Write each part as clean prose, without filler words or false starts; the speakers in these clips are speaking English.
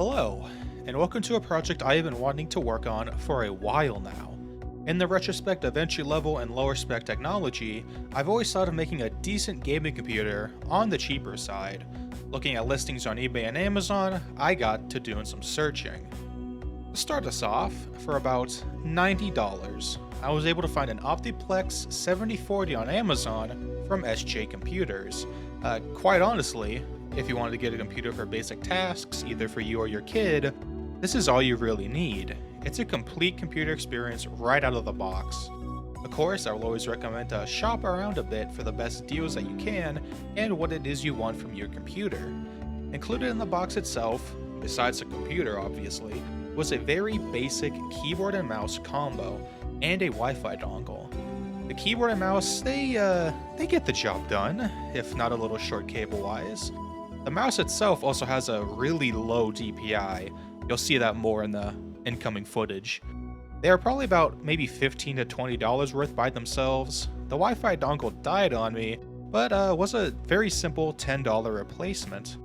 Hello, and welcome to a project I have been wanting to work on for a while now. In the retrospect of entry level and lower spec technology, I've always thought of making a decent gaming computer on the cheaper side. Looking at listings on eBay and Amazon, I got to doing some searching. To start us off, for about $90, I was able to find an Optiplex 7040 on Amazon from SJ Computers. Quite honestly, if you wanted to get a computer for basic tasks, either for you or your kid, this is all you really need. It's a complete computer experience right out of the box. Of course, I will always recommend to shop around a bit for the best deals that you can and what it is you want from your computer. Included in the box itself, besides the computer obviously, was a very basic keyboard and mouse combo and a Wi-Fi dongle. The keyboard and mouse, they get the job done, if not a little short cable-wise. The mouse itself also has a really low DPI. You'll see that more in the incoming footage. They are probably about maybe $15 to $20 worth by themselves. The Wi-Fi dongle died on me, but was a very simple $10 replacement.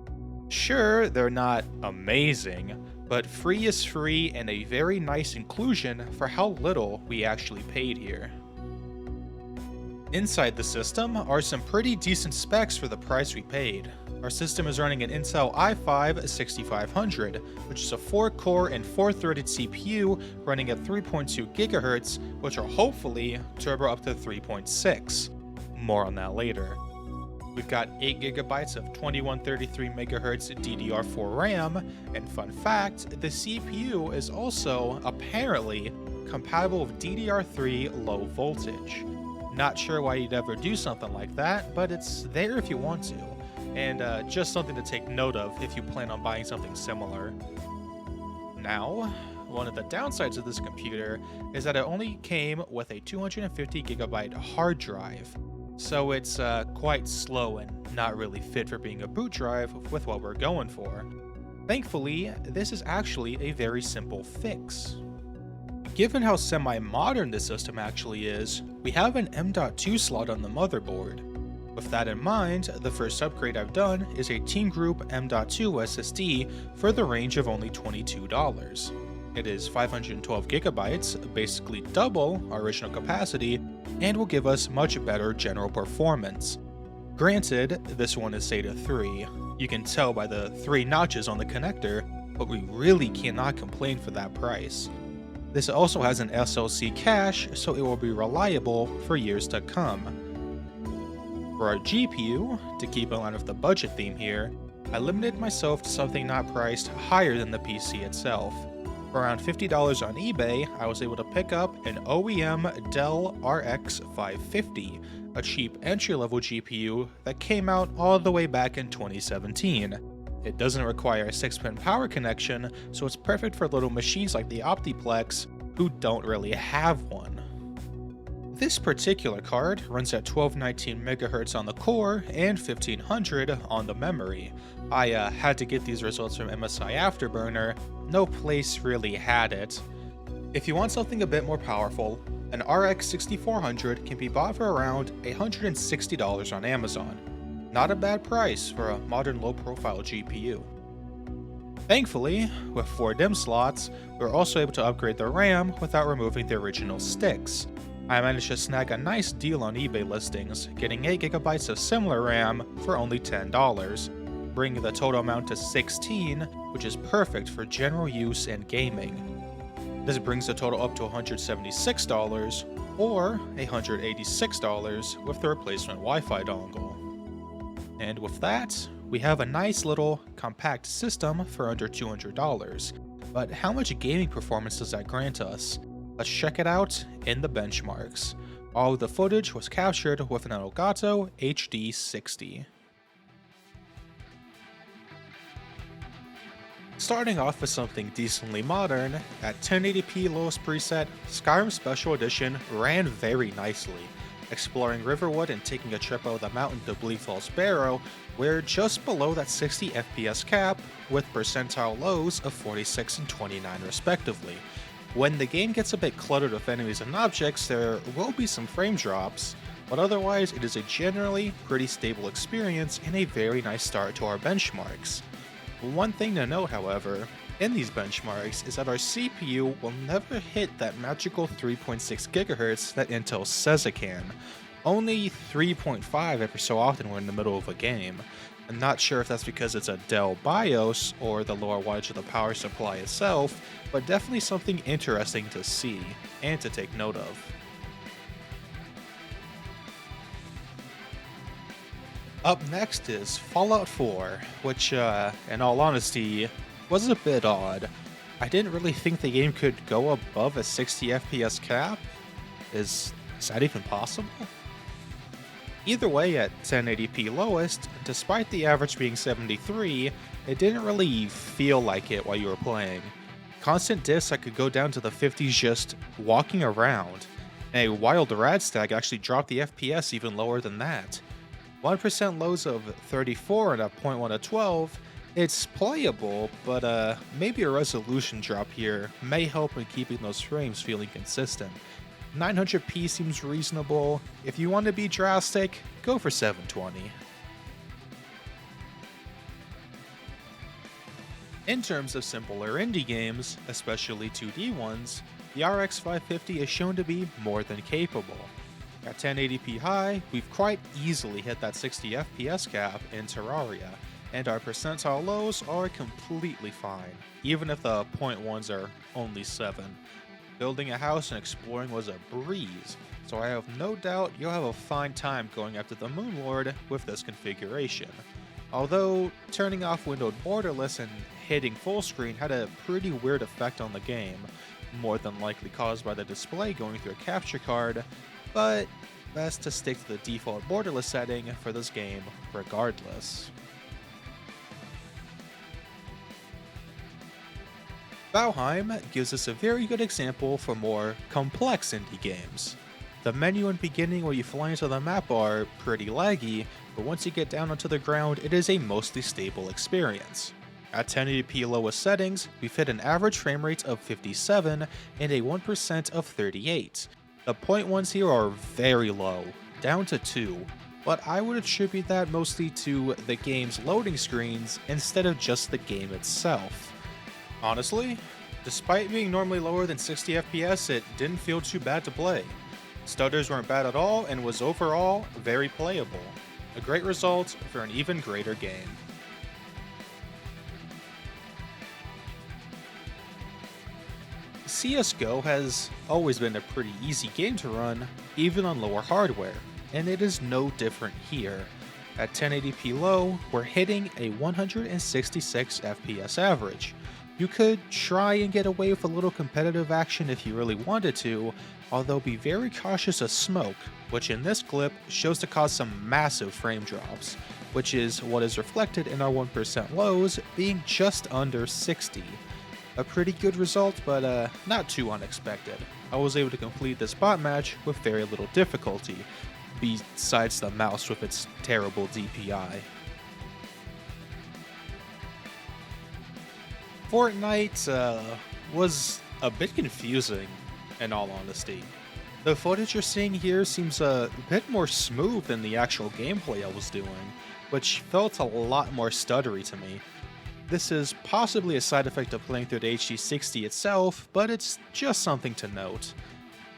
Sure, they're not amazing, but free is free and a very nice inclusion for how little we actually paid here. Inside the system are some pretty decent specs for the price we paid. Our system is running an Intel i5-6500, which is a 4-core and 4-threaded CPU running at 3.2 GHz, which will hopefully turbo up to 3.6. More on that later. We've got 8 GB of 2133 MHz DDR4 RAM, and fun fact, the CPU is also, apparently, compatible with DDR3 low voltage. Not sure why you'd ever do something like that, but it's there if you want to. And just something to take note of if you plan on buying something similar. Now, one of the downsides of this computer is that it only came with a 250GB hard drive, so it's quite slow and not really fit for being a boot drive with what we're going for. Thankfully, this is actually a very simple fix. Given how semi-modern this system actually is, we have an M.2 slot on the motherboard. With that in mind, the first upgrade I've done is a Team Group M.2 SSD for the range of only $22. It is 512 gigabytes, basically double our original capacity, and will give us much better general performance. Granted, this one is SATA 3. You can tell by the 3 notches on the connector, but we really cannot complain for that price. This also has an SLC cache, so it will be reliable for years to come. For our GPU, to keep in line with the budget theme here, I limited myself to something not priced higher than the PC itself. For around $50 on eBay, I was able to pick up an OEM Dell RX 550, a cheap entry-level GPU that came out all the way back in 2017. It doesn't require a 6-pin power connection, so it's perfect for little machines like the Optiplex, who don't really have one. This particular card runs at 1219 MHz on the core and 1500 on the memory. I had to get these results from MSI Afterburner, no place really had it. If you want something a bit more powerful, an RX 6400 can be bought for around $160 on Amazon. Not a bad price for a modern low-profile GPU. Thankfully, with 4 DIMM slots, we were also able to upgrade the RAM without removing the original sticks. I managed to snag a nice deal on eBay listings, getting 8GB of similar RAM for only $10, bringing the total amount to 16, which is perfect for general use and gaming. This brings the total up to $176, or $186 with the replacement Wi-Fi dongle. And with that, we have a nice little compact system for under $200. But how much gaming performance does that grant us? Let's check it out in the benchmarks. All of the footage was captured with an Elgato HD60. Starting off with something decently modern, at 1080p lowest preset, Skyrim Special Edition ran very nicely. Exploring Riverwood and taking a trip out of the mountain to Bleak Falls Barrow, we're just below that 60 FPS cap, with percentile lows of 46 and 29 respectively. When the game gets a bit cluttered with enemies and objects, there will be some frame drops, but otherwise it is a generally pretty stable experience and a very nice start to our benchmarks. One thing to note, however, in these benchmarks is that our CPU will never hit that magical 3.6 GHz that Intel says it can. Only 3.5 every so often when in the middle of a game. I'm not sure if that's because it's a Dell BIOS or the lower wattage of the power supply itself, but definitely something interesting to see and to take note of. Up next is Fallout 4, which, in all honesty, was a bit odd. I didn't really think the game could go above a 60 FPS cap. Is that even possible? Either way, at 1080p lowest, despite the average being 73, it didn't really feel like it while you were playing. Constant diffs that could go down to the 50s just walking around. A wild rad stack actually dropped the FPS even lower than that. 1% lows of 34 and a 0.1 of 12, it's playable, but maybe a resolution drop here may help in keeping those frames feeling consistent. 900p seems reasonable. If you want to be drastic, go for 720. In terms of simpler indie games, especially 2D ones, the RX 550 is shown to be more than capable. At 1080p high, we've quite easily hit that 60 FPS cap in Terraria, and our percentile lows are completely fine, even if the 0.1s are only 7. Building a house and exploring was a breeze, so I have no doubt you'll have a fine time going after the Moon Lord with this configuration. Although, turning off windowed borderless and hitting full screen had a pretty weird effect on the game, more than likely caused by the display going through a capture card, but best to stick to the default borderless setting for this game regardless. Valheim gives us a very good example for more complex indie games. The menu and beginning where you fly into the map are pretty laggy, but once you get down onto the ground, it is a mostly stable experience. At 1080p lowest settings, we've hit an average frame rate of 57 and a 1% of 38. The 0.1s here are very low, down to 2, but I would attribute that mostly to the game's loading screens instead of just the game itself. Honestly, despite being normally lower than 60 FPS, it didn't feel too bad to play. Stutters weren't bad at all and was overall very playable. A great result for an even greater game. CSGO has always been a pretty easy game to run, even on lower hardware, and it is no different here. At 1080p low, we're hitting a 166 FPS average. You could try and get away with a little competitive action if you really wanted to, although be very cautious of smoke, which in this clip shows to cause some massive frame drops, which is what is reflected in our 1% lows being just under 60. A pretty good result, but not too unexpected. I was able to complete this bot match with very little difficulty, besides the mouse with its terrible DPI. Fortnite was a bit confusing, in all honesty. The footage you're seeing here seems a bit more smooth than the actual gameplay I was doing, which felt a lot more stuttery to me. This is possibly a side effect of playing through the HD60 itself, but it's just something to note.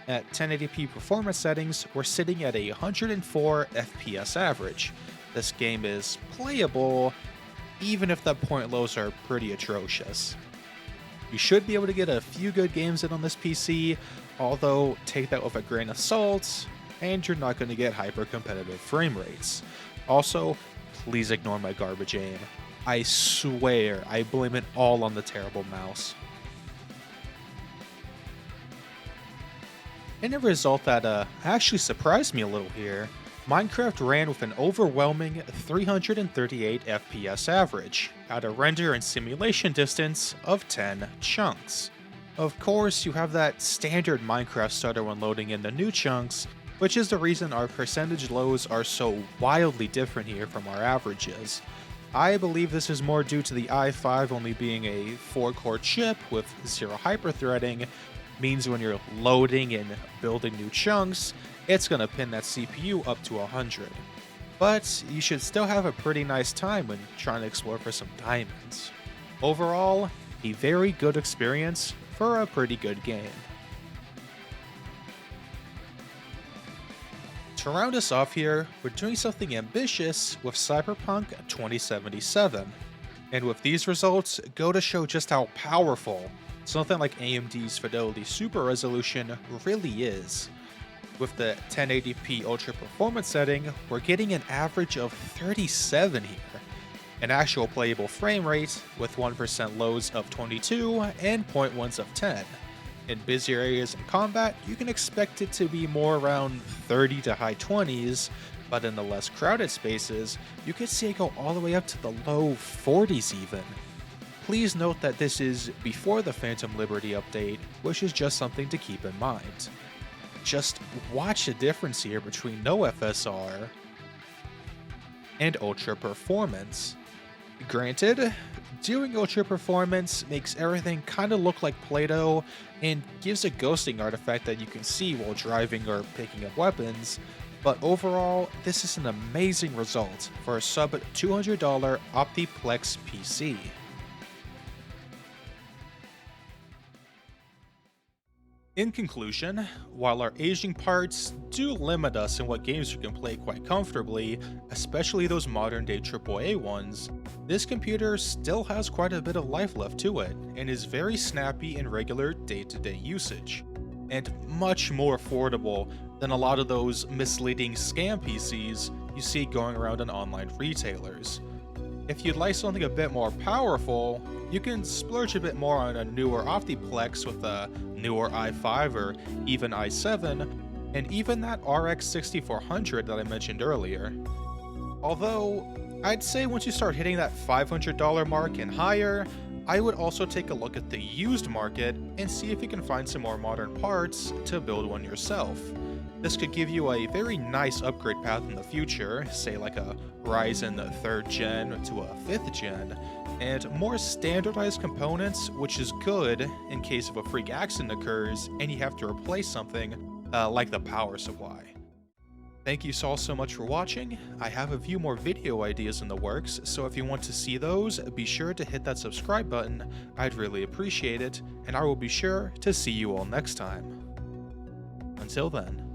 At 1080p performance settings, we're sitting at a 104 FPS average. This game is playable, even if the point lows are pretty atrocious. You should be able to get a few good games in on this PC, although take that with a grain of salt, and you're not going to get hyper competitive frame rates. Also, please ignore my garbage aim. I swear I blame it all on the terrible mouse. In a result that actually surprised me a little here, Minecraft ran with an overwhelming 338 FPS average, at a render and simulation distance of 10 chunks. Of course, you have that standard Minecraft stutter when loading in the new chunks, which is the reason our percentage lows are so wildly different here from our averages. I believe this is more due to the i5 only being a 4-core chip with zero hyperthreading, means when you're loading and building new chunks, it's going to pin that CPU up to 100. But you should still have a pretty nice time when trying to explore for some diamonds. Overall, A very good experience for a pretty good game. To round us off here, we're doing something ambitious with Cyberpunk 2077. And with these results, go to show just how powerful something like AMD's Fidelity Super Resolution really is. With the 1080p Ultra Performance setting, we're getting an average of 37 here, an actual playable frame rate with 1% lows of 22 and 0.1s of 10. In busier areas in combat, you can expect it to be more around 30 to high 20s, but in the less crowded spaces, you could see it go all the way up to the low 40s even. Please note that this is before the Phantom Liberty update, which is just something to keep in mind. Just watch the difference here between no FSR and Ultra Performance. Granted, doing Ultra Performance makes everything kinda look like Play-Doh and gives a ghosting artifact that you can see while driving or picking up weapons, but overall, this is an amazing result for a sub $200 Optiplex PC. In conclusion, while our aging parts do limit us in what games we can play quite comfortably, especially those modern day AAA ones, this computer still has quite a bit of life left to it and is very snappy in regular day-to-day usage, and much more affordable than a lot of those misleading scam PCs you see going around in online retailers. If you'd like something a bit more powerful, you can splurge a bit more on a newer Optiplex with a newer i5 or even i7, and even that RX 6400 that I mentioned earlier. Although, I'd say once you start hitting that $500 mark and higher, I would also take a look at the used market and see if you can find some more modern parts to build one yourself. This could give you a very nice upgrade path in the future, say like a Ryzen 3rd gen to a 5th gen, and more standardized components, which is good in case of a freak accident occurs and you have to replace something like the power supply. Thank you all so much for watching. I have a few more video ideas in the works, so if you want to see those, be sure to hit that subscribe button. I'd really appreciate it, and I will be sure to see you all next time. Until then.